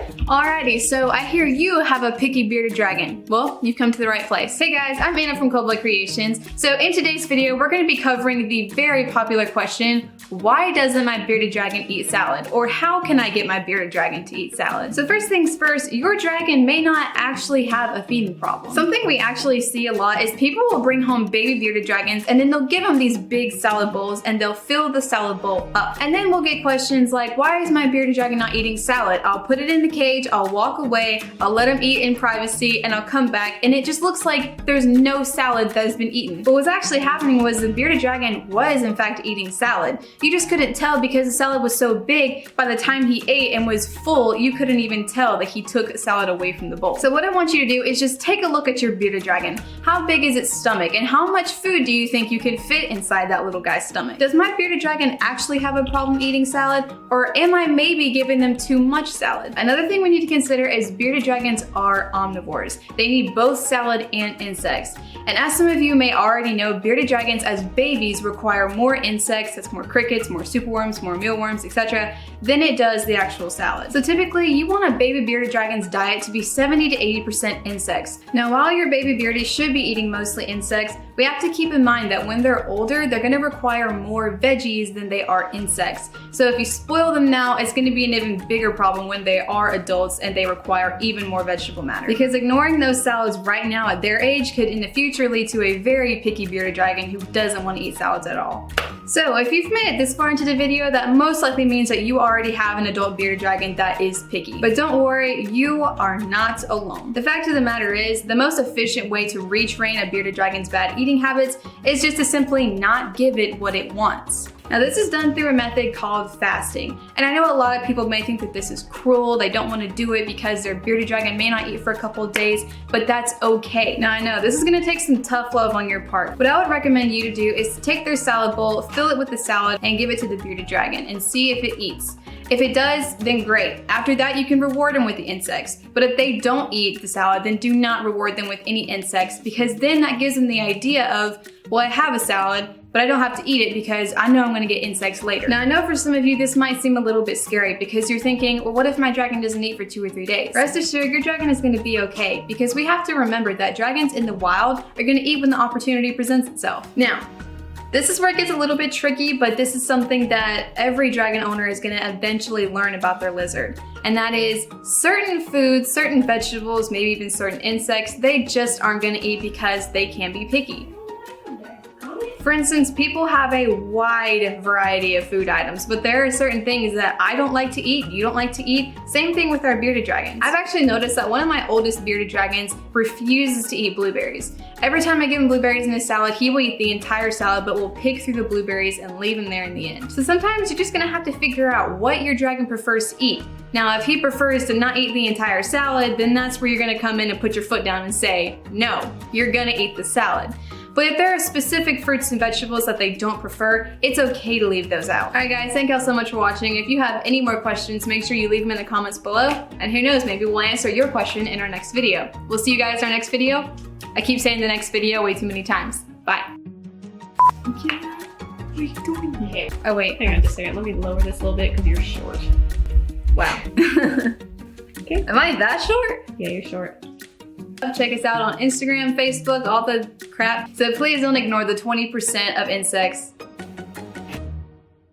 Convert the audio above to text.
Alrighty, so I hear you have a picky bearded dragon. Well, you've come to the right place. Hey guys, I'm Anna from Coldblood Creations. So in today's video, we're going to be covering the very popular question, why doesn't my bearded dragon eat salad? Or how can I get my bearded dragon to eat salad? So first things first, your dragon may not actually have a feeding problem. Something we actually see a lot is people will bring home baby bearded dragons and then they'll give them these big salad bowls and they'll fill the salad bowl up. And then we'll get questions like, why is my bearded dragon not eating salad? I'll put it in the cage, I'll walk away, I'll let him eat in privacy, and I'll come back and it just looks like there's no salad that has been eaten. But what's actually happening was the bearded dragon was in fact eating salad. You just couldn't tell because the salad was so big. By the time he ate and was full, you couldn't even tell that he took salad away from the bowl. So what I want you to do is just take a look at your bearded dragon. How big is its stomach and how much food do you think you can fit inside that little guy's stomach? Does my bearded dragon actually have a problem eating salad, or am I maybe giving them too much salad? Another thing we need to consider is bearded dragons are omnivores. They need both salad and insects. And as some of you may already know, bearded dragons as babies require more insects, that's more crickets, more superworms, more mealworms, etc., than it does the actual salad. So typically you want a baby bearded dragon's diet to be 70 to 80% insects. Now while your baby beardies should be eating mostly insects, we have to keep in mind that when they're older, they're gonna require more veggies than they are insects. So if you spoil them now, it's gonna be an even bigger problem when they are adults and they require even more vegetable matter. Because ignoring those salads right now at their age could in the future lead to a very picky bearded dragon who doesn't want to eat salads at all. So if you've made it this far into the video, that most likely means that you already have an adult bearded dragon that is picky. But don't worry, you are not alone. The fact of the matter is, the most efficient way to retrain a bearded dragon's bad eating habits is just to simply not give it what it wants. Now this is done through a method called fasting. And I know a lot of people may think that this is cruel, they don't want to do it because their bearded dragon may not eat for a couple of days, but that's okay. Now I know this is going to take some tough love on your part. What I would recommend you to do is to take their salad bowl, fill it with the salad, and give it to the bearded dragon and see if it eats. If it does, then great. After that, you can reward them with the insects. But if they don't eat the salad, then do not reward them with any insects, because then that gives them the idea of, well, I have a salad, but I don't have to eat it because I know I'm gonna get insects later. Now I know for some of you this might seem a little bit scary because you're thinking, well, what if my dragon doesn't eat for 2 or 3 days? Rest assured, your dragon is gonna be okay, because we have to remember that dragons in the wild are gonna eat when the opportunity presents itself. Now, this is where it gets a little bit tricky, but this is something that every dragon owner is gonna eventually learn about their lizard. And that is certain foods, certain vegetables, maybe even certain insects, they just aren't gonna eat because they can be picky. For instance, people have a wide variety of food items, but there are certain things that I don't like to eat, you don't like to eat. Same thing with our bearded dragons. I've actually noticed that one of my oldest bearded dragons refuses to eat blueberries. Every time I give him blueberries in his salad, he will eat the entire salad, but will pick through the blueberries and leave them there in the end. So sometimes you're just gonna have to figure out what your dragon prefers to eat. Now, if he prefers to not eat the entire salad, then that's where you're gonna come in and put your foot down and say, no, you're gonna eat the salad. But if there are specific fruits and vegetables that they don't prefer, it's okay to leave those out. All right guys, thank y'all so much for watching. If you have any more questions, make sure you leave them in the comments below. And who knows, maybe we'll answer your question in our next video. We'll see you guys in our next video. I keep saying the next video way too many times. Bye. What are you doing here? Oh wait. Hang on just a second, let me lower this a little bit because you're short. Wow. Okay. Am I that short? Yeah, you're short. Check us out on Instagram, Facebook, all the crap. So please don't ignore the 20% of insects